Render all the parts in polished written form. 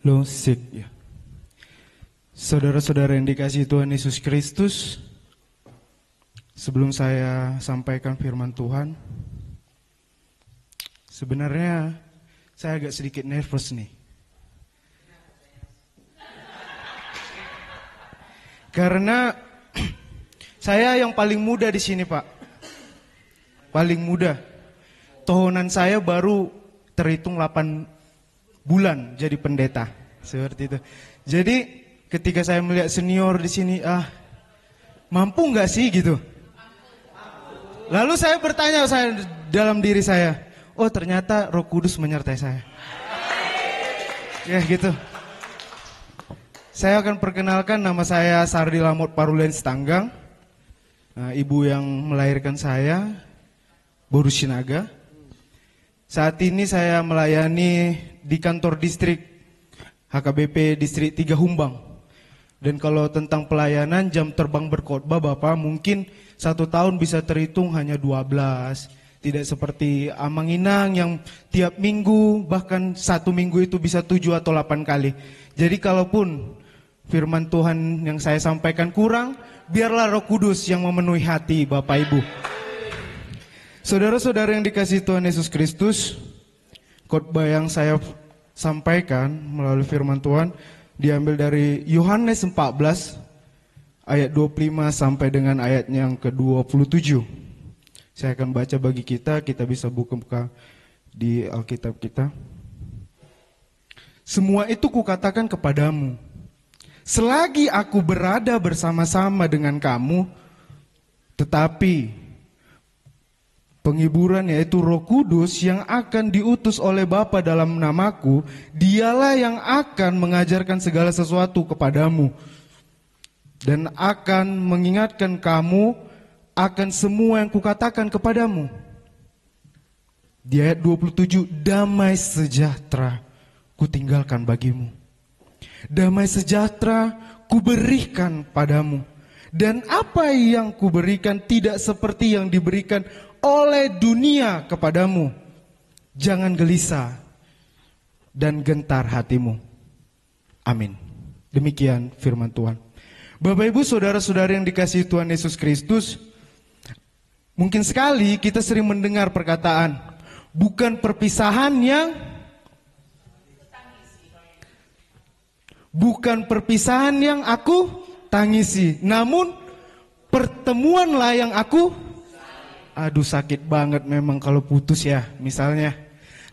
Losik ya. Saudara-saudara yang dikasihi Tuhan Yesus Kristus, sebelum saya sampaikan firman Tuhan, sebenarnya saya agak sedikit nervous nih. Karena saya yang paling muda di sini, Pak. Paling muda. Tahunan saya baru terhitung 8 bulan jadi pendeta. Seperti itu. Jadi ketika saya melihat senior di sini, mampu nggak sih gitu? Lalu saya bertanya dalam diri saya, oh ternyata Roh Kudus menyertai saya. Ya gitu. Saya akan perkenalkan, nama saya Sardi Lamot Parulen Stanggang. Ibu yang melahirkan saya, Boru Sinaga. Saat ini saya melayani di kantor distrik HKBP Distrik 3 Humbang. Dan kalau tentang pelayanan jam terbang berkhotbah Bapak, mungkin 1 tahun bisa terhitung hanya 12. Tidak seperti Amanginang yang tiap minggu, bahkan 1 minggu itu bisa 7 atau 8 kali. Jadi kalaupun firman Tuhan yang saya sampaikan kurang, biarlah Roh Kudus yang memenuhi hati Bapak Ibu. Saudara-saudara yang dikasihi Tuhan Yesus Kristus, khotbah yang saya sampaikan melalui firman Tuhan diambil dari Yohanes 14 ayat 25 sampai dengan ayatnya yang ke-27. Saya akan baca bagi kita bisa buka di Alkitab kita. Semua itu kukatakan kepadamu, selagi aku berada bersama-sama dengan kamu, tetapi penghiburan yaitu Roh Kudus yang akan diutus oleh Bapa dalam namaku, dialah yang akan mengajarkan segala sesuatu kepadamu dan akan mengingatkan kamu akan semua yang kukatakan kepadamu. Di ayat 27, damai sejahtera kutinggalkan bagimu. Damai sejahtera kuberikan padamu. Dan apa yang kuberikan tidak seperti yang diberikan oleh dunia kepadamu. Jangan gelisah dan gentar hatimu. Amin. Demikian firman Tuhan. Bapak Ibu saudara-saudari yang dikasihi Tuhan Yesus Kristus, mungkin sekali kita sering mendengar perkataan, bukan perpisahan yang aku tangisi, namun pertemuanlah yang aku sakit banget memang kalau putus ya misalnya.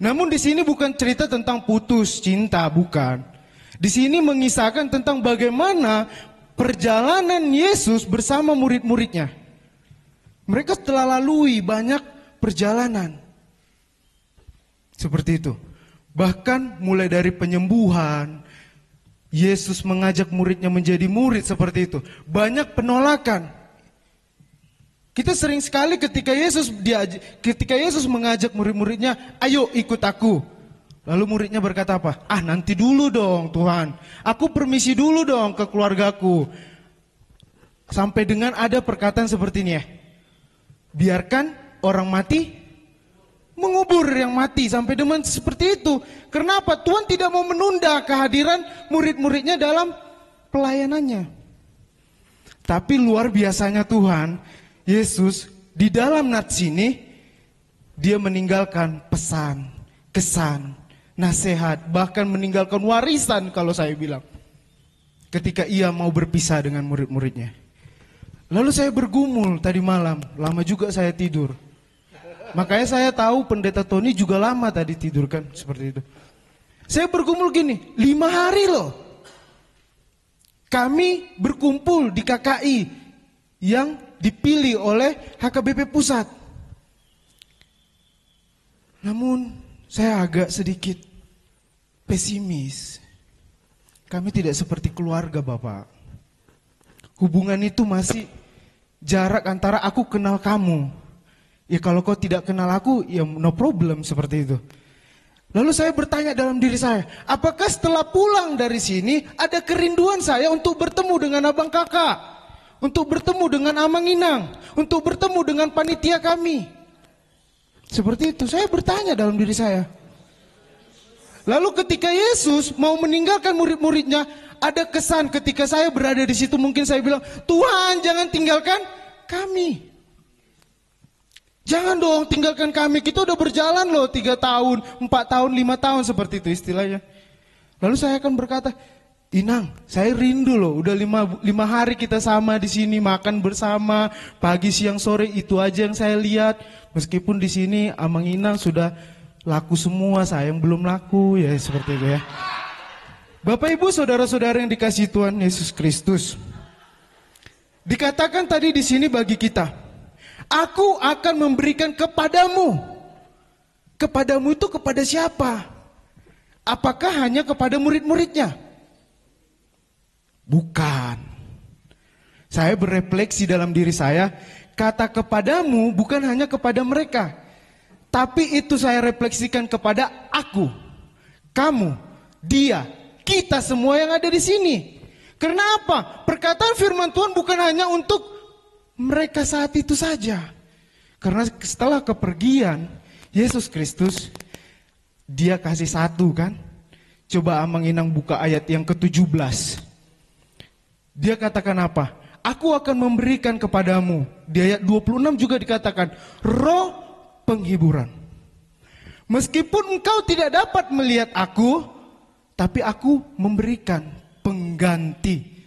Namun di sini bukan cerita tentang putus cinta, bukan. Di sini mengisahkan tentang bagaimana perjalanan Yesus bersama murid-muridnya. Mereka telah lalui banyak perjalanan. Seperti itu. Bahkan mulai dari penyembuhan, Yesus mengajak muridnya menjadi murid seperti itu. Banyak penolakan. Kita sering sekali ketika Yesus mengajak murid-muridnya, ayo ikut aku. Lalu muridnya berkata apa? Nanti dulu dong Tuhan. Aku permisi dulu dong ke keluargaku. Sampai dengan ada perkataan seperti ini ya. Biarkan orang mati mengubur yang mati. Sampai dengan seperti itu. Kenapa? Tuhan tidak mau menunda kehadiran murid-muridnya dalam pelayanannya. Tapi luar biasanya Tuhan, Yesus di dalam nats ini, dia meninggalkan pesan, kesan, nasihat, bahkan meninggalkan warisan kalau saya bilang. Ketika ia mau berpisah dengan murid-muridnya. Lalu saya bergumul tadi malam, lama juga saya tidur. Makanya saya tahu pendeta Tony juga lama tadi tidur kan, seperti itu. Saya bergumul gini, 5 hari loh. Kami berkumpul di KKI yang dipilih oleh HKBP Pusat. Namun saya agak sedikit pesimis. Kami tidak seperti keluarga Bapak. Hubungan itu masih jarak antara aku kenal kamu. Ya kalau kau tidak kenal aku, ya no problem seperti itu. Lalu saya bertanya dalam diri saya, apakah setelah pulang dari sini ada kerinduan saya untuk bertemu dengan abang kakak? Untuk bertemu dengan Amanginang, untuk bertemu dengan panitia kami. Seperti itu, saya bertanya dalam diri saya. Lalu ketika Yesus mau meninggalkan murid-muridnya, ada kesan ketika saya berada di situ, mungkin saya bilang, Tuhan jangan tinggalkan kami. Jangan dong tinggalkan kami, kita udah berjalan loh 3 tahun, 4 tahun, 5 tahun seperti itu istilahnya. Lalu saya akan berkata, Inang, saya rindu loh, udah 5 hari kita sama di sini, makan bersama, pagi, siang, sore, itu aja yang saya lihat. Meskipun di sini Amang Inang sudah laku semua, saya yang belum laku, ya seperti itu ya. Bapak Ibu, saudara-saudara yang dikasihi Tuhan Yesus Kristus. Dikatakan tadi di sini bagi kita, aku akan memberikan kepadamu. Kepadamu itu kepada siapa? Apakah hanya kepada murid-muridnya? Bukan. Saya berefleksi dalam diri saya, kata kepadamu bukan hanya kepada mereka, tapi itu saya refleksikan kepada aku, kamu, dia, kita semua yang ada di sini. Karena apa? Perkataan firman Tuhan bukan hanya untuk mereka saat itu saja. Karena setelah kepergian Yesus Kristus, Dia kasih satu kan. Coba Amang Inang buka ayat yang ke-17. Dia katakan apa? Aku akan memberikan kepadamu. Di ayat 26 juga dikatakan, roh penghiburan. Meskipun engkau tidak dapat melihat aku, tapi aku memberikan pengganti.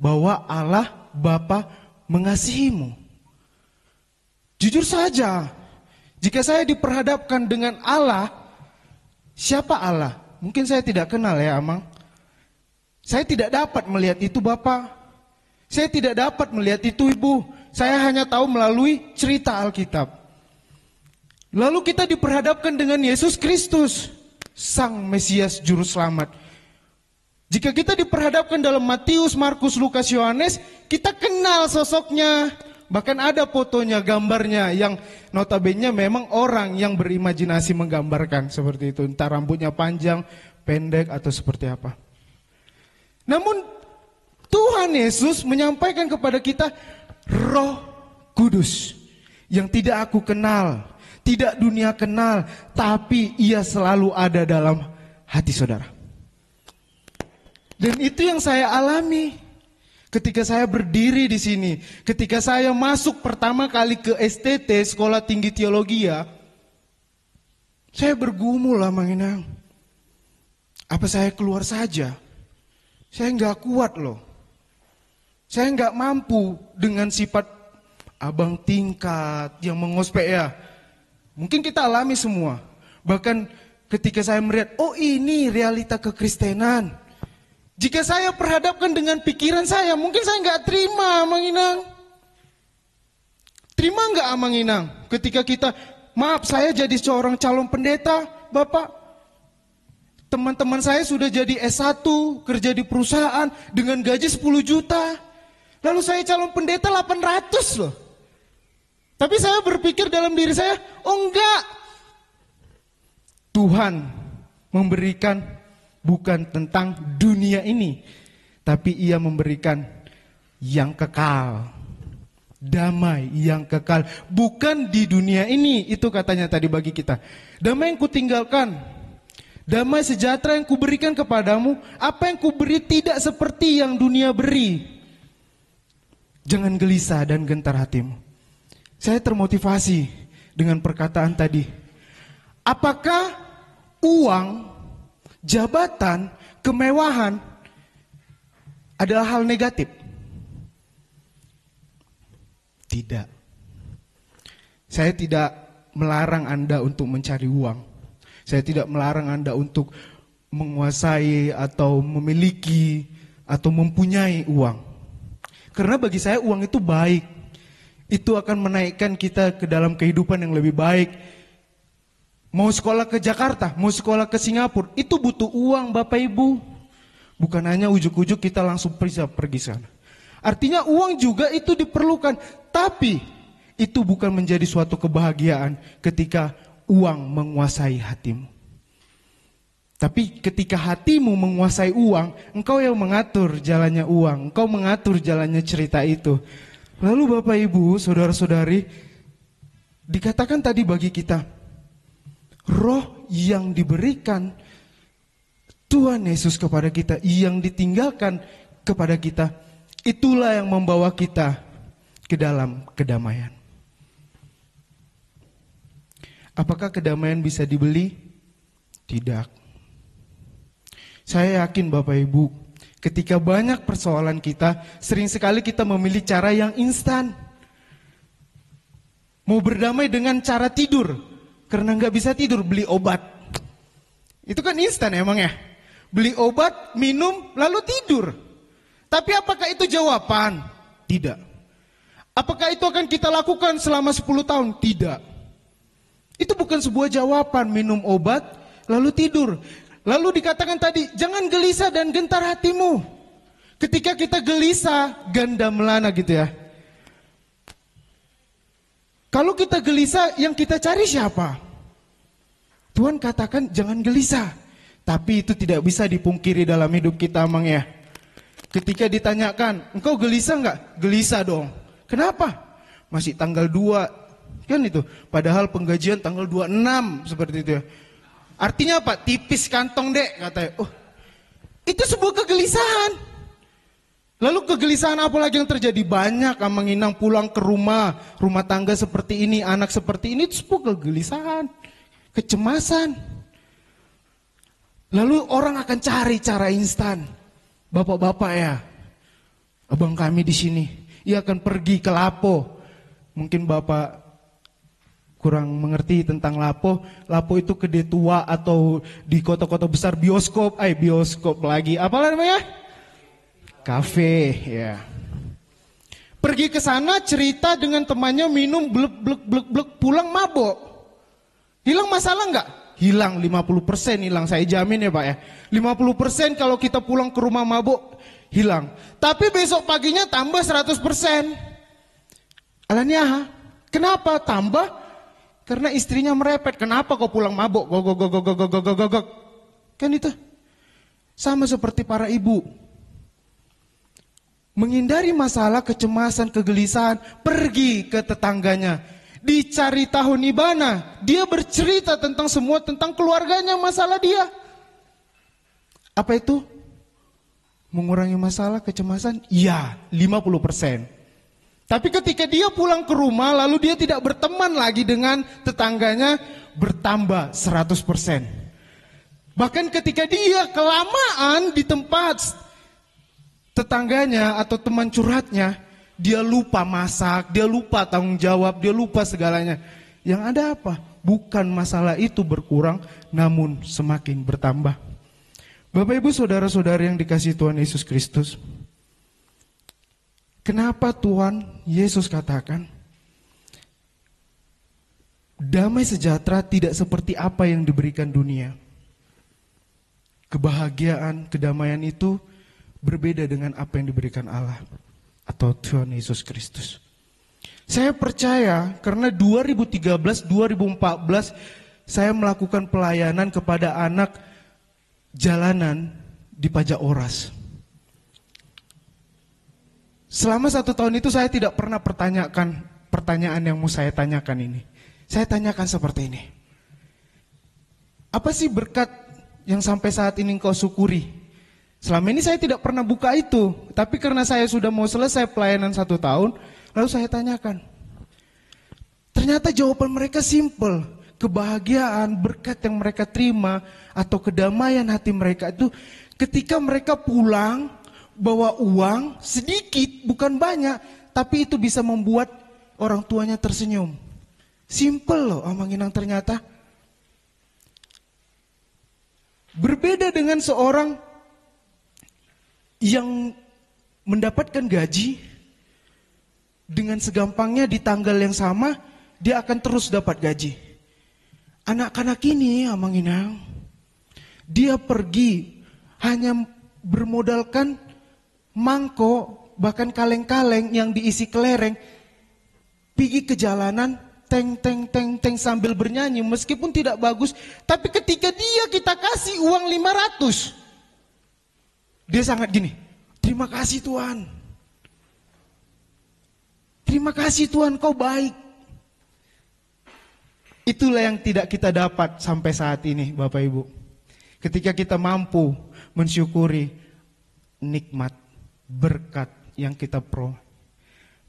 Bahwa Allah Bapa mengasihimu. Jujur saja, jika saya diperhadapkan dengan Allah, siapa Allah? Mungkin saya tidak kenal ya Amang. Saya tidak dapat melihat itu Bapak. Saya tidak dapat melihat itu Ibu. Saya hanya tahu melalui cerita Alkitab. Lalu kita diperhadapkan dengan Yesus Kristus, Sang Mesias Juru Selamat. Jika kita diperhadapkan dalam Matius, Markus, Lukas, Yohanes, kita kenal sosoknya. Bahkan ada fotonya, gambarnya yang notabene memang orang yang berimajinasi menggambarkan seperti itu. Entah rambutnya panjang, pendek atau seperti apa. Namun Tuhan Yesus menyampaikan kepada kita Roh Kudus yang tidak aku kenal, tidak dunia kenal, tapi ia selalu ada dalam hati saudara. Dan itu yang saya alami ketika saya berdiri di sini, ketika saya masuk pertama kali ke STT, Sekolah Tinggi Teologi ya. Saya bergumul lah Mang Inang. Apa saya keluar saja? Saya nggak kuat loh. Saya nggak mampu dengan sifat abang tingkat yang mengospek ya. Mungkin kita alami semua. Bahkan ketika saya melihat, oh ini realita kekristenan. Jika saya perhadapkan dengan pikiran saya, mungkin saya nggak terima, Amang Inang. Terima nggak, Amang Inang? Ketika kita, maaf saya jadi seorang calon pendeta, Bapak. Teman-teman saya sudah jadi S1, kerja di perusahaan dengan gaji 10 juta. Lalu saya calon pendeta 800 loh. Tapi saya berpikir dalam diri saya, oh enggak. Tuhan memberikan bukan tentang dunia ini, tapi ia memberikan yang kekal. Damai yang kekal. Bukan di dunia ini, itu katanya tadi bagi kita. Damai yang kutinggalkan, damai sejahtera yang kuberikan kepadamu, apa yang kuberi tidak seperti yang dunia beri. Jangan gelisah dan gentar hatimu. Saya termotivasi dengan perkataan tadi. Apakah uang, jabatan, kemewahan adalah hal negatif? Tidak. Saya tidak melarang Anda untuk mencari uang. Saya tidak melarang Anda untuk menguasai atau memiliki atau mempunyai uang. Karena bagi saya uang itu baik. Itu akan menaikkan kita ke dalam kehidupan yang lebih baik. Mau sekolah ke Jakarta, mau sekolah ke Singapura, itu butuh uang Bapak Ibu. Bukan hanya ujuk-ujuk kita langsung bisa pergi sana. Artinya uang juga itu diperlukan. Tapi itu bukan menjadi suatu kebahagiaan ketika uang menguasai hatimu. Tapi ketika hatimu menguasai uang, engkau yang mengatur jalannya uang, engkau mengatur jalannya cerita itu. Lalu Bapak Ibu, saudara-saudari, dikatakan tadi bagi kita, roh yang diberikan Tuhan Yesus kepada kita, yang ditinggalkan kepada kita, itulah yang membawa kita ke dalam kedamaian. Apakah kedamaian bisa dibeli? Tidak. Saya yakin Bapak Ibu, ketika banyak persoalan kita, sering sekali kita memilih cara yang instan. Mau berdamai dengan cara tidur, karena nggak bisa tidur, beli obat. Itu kan instan emang ya. Beli obat, minum, lalu tidur. Tapi apakah itu jawaban? Tidak. Apakah itu akan kita lakukan selama 10 tahun? Tidak. Itu bukan sebuah jawaban, minum obat, lalu tidur. Lalu dikatakan tadi, jangan gelisah dan gentar hatimu. Ketika kita gelisah, ganda melana gitu ya. Kalau kita gelisah, yang kita cari siapa? Tuhan katakan jangan gelisah. Tapi itu tidak bisa dipungkiri dalam hidup kita emang ya. Ketika ditanyakan, engkau gelisah enggak? Gelisah dong. Kenapa? Masih tanggal 2. Kan itu. Padahal penggajian tanggal 26 seperti itu ya. Artinya apa? Tipis kantong dek katanya. Oh, itu sebuah kegelisahan. Lalu kegelisahan apa lagi yang terjadi? Banyak Amang Inang pulang ke rumah tangga seperti ini, anak seperti ini, itu sebuah kegelisahan, kecemasan. Lalu orang akan cari cara instan. Bapak-bapak ya, abang kami di sini, ia akan pergi ke Lapo. Mungkin bapak kurang mengerti tentang Lapo. Lapo itu gede tua atau di kota-kota besar bioskop lagi. Apa namanya? Kafe ya. Pergi ke sana cerita dengan temannya, minum blek pulang mabok. Hilang masalah enggak? Hilang 50% hilang, saya jamin ya Pak ya. 50% kalau kita pulang ke rumah mabuk hilang. Tapi besok paginya tambah 100%. Alanya, kenapa tambah? Karena istrinya merepet. Kenapa kau pulang mabuk? Gogok. Kan itu. Sama seperti para ibu. Menghindari masalah, kecemasan, kegelisahan, pergi ke tetangganya. Dicari tahu nibana, dia bercerita tentang semua, tentang keluarganya, masalah dia. Apa itu? Mengurangi masalah, kecemasan? Iya, 50%. Tapi ketika dia pulang ke rumah, lalu dia tidak berteman lagi dengan tetangganya, bertambah 100%. Bahkan ketika dia kelamaan di tempat tetangganya atau teman curhatnya, dia lupa masak, dia lupa tanggung jawab, dia lupa segalanya. Yang ada apa? Bukan masalah itu berkurang, namun semakin bertambah. Bapak Ibu saudara-saudara yang dikasihi Tuhan Yesus Kristus. Kenapa Tuhan Yesus katakan, damai sejahtera tidak seperti apa yang diberikan dunia. Kebahagiaan, kedamaian itu berbeda dengan apa yang diberikan Allah atau Tuhan Yesus Kristus. Saya percaya karena 2013, 2014 saya melakukan pelayanan kepada anak jalanan di Pajak Oras. Selama 1 tahun itu saya tidak pernah pertanyakan pertanyaan yang mau saya tanyakan ini. Saya tanyakan seperti ini. Apa sih berkat yang sampai saat ini engkau syukuri? Selama ini saya tidak pernah buka itu, tapi karena saya sudah mau selesai pelayanan 1 tahun, lalu saya tanyakan. Ternyata jawaban mereka simple, kebahagiaan, berkat yang mereka terima, atau kedamaian hati mereka itu ketika mereka pulang, bawa uang sedikit, bukan banyak, tapi itu bisa membuat orang tuanya tersenyum. Simple loh Amang Inang ternyata. Berbeda dengan seorang yang mendapatkan gaji dengan segampangnya di tanggal yang sama dia akan terus dapat gaji. Anak-anak ini Amang Inang, dia pergi hanya bermodalkan mangkok, bahkan kaleng-kaleng yang diisi kelereng, pergi ke jalanan teng sambil bernyanyi meskipun tidak bagus, tapi ketika kita kasih uang 500, dia sangat gini, terima kasih Tuhan. Terima kasih Tuhan, kau baik. Itulah yang tidak kita dapat sampai saat ini Bapak Ibu. Ketika kita mampu mensyukuri nikmat, berkat yang kita peroleh.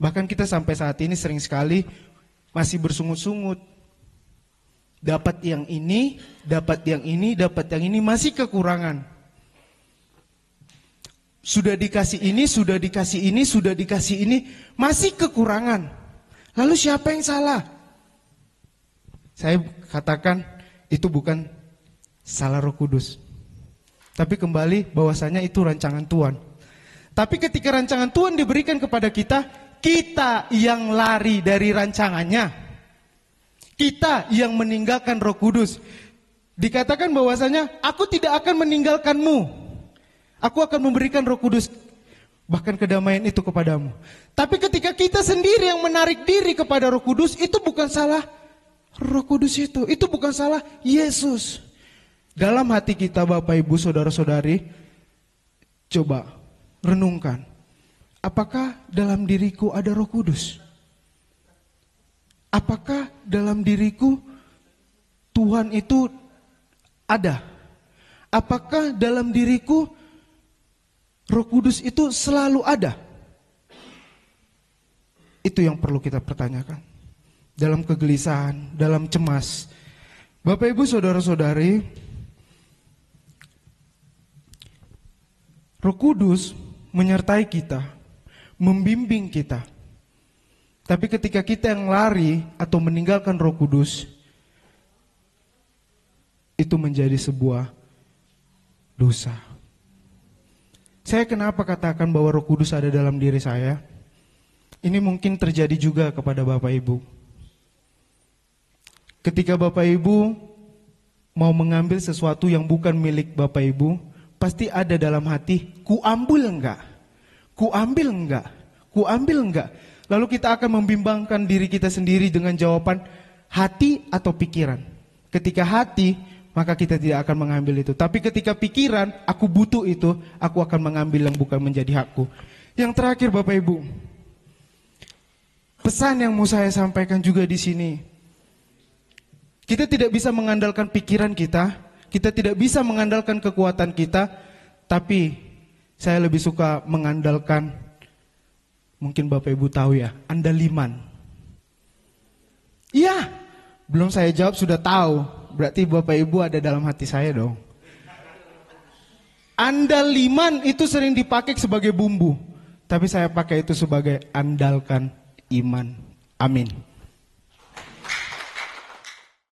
Bahkan kita sampai saat ini sering sekali masih bersungut-sungut. Dapat yang ini, dapat yang ini, dapat yang ini, masih kekurangan. Sudah dikasih ini, sudah dikasih ini, sudah dikasih ini, masih kekurangan. Lalu siapa yang salah? Saya katakan itu bukan salah Roh Kudus. Tapi kembali bahwasanya itu rancangan Tuhan. Tapi ketika rancangan Tuhan diberikan kepada kita, kita yang lari dari rancangannya. Kita yang meninggalkan Roh Kudus. Dikatakan bahwasanya aku tidak akan meninggalkanmu. Aku akan memberikan Roh Kudus, bahkan kedamaian itu kepadamu. Tapi ketika kita sendiri yang menarik diri kepada Roh Kudus, itu bukan salah Roh Kudus itu bukan salah Yesus. Dalam hati kita Bapak Ibu Saudara-saudari, coba renungkan, apakah dalam diriku ada Roh Kudus? Apakah dalam diriku Tuhan itu ada? Apakah dalam diriku Roh Kudus itu selalu ada? Itu yang perlu kita pertanyakan. Dalam kegelisahan, dalam cemas. Bapak Ibu Saudara-saudari, Roh Kudus menyertai kita, membimbing kita. Tapi ketika kita yang lari atau meninggalkan Roh Kudus, itu menjadi sebuah dosa. Saya kenapa katakan bahwa Roh Kudus ada dalam diri saya? Ini mungkin terjadi juga kepada Bapak Ibu. Ketika Bapak Ibu mau mengambil sesuatu yang bukan milik Bapak Ibu, pasti ada dalam hati, ku ambil enggak? Ku ambil enggak? Ku ambil enggak? Lalu kita akan membimbangkan diri kita sendiri dengan jawaban hati atau pikiran. Ketika hati, maka kita tidak akan mengambil itu. Tapi ketika pikiran, aku butuh itu, aku akan mengambil yang bukan menjadi hakku. Yang terakhir Bapak Ibu, pesan yang mau saya sampaikan juga di sini. Kita tidak bisa mengandalkan pikiran kita tidak bisa mengandalkan kekuatan kita, tapi saya lebih suka mengandalkan, mungkin Bapak Ibu tahu ya, andaliman. Iya, belum saya jawab sudah tahu. Berarti Bapak Ibu ada dalam hati saya dong. Andaliman itu sering dipakai sebagai bumbu, tapi saya pakai itu sebagai andalkan iman. Amin.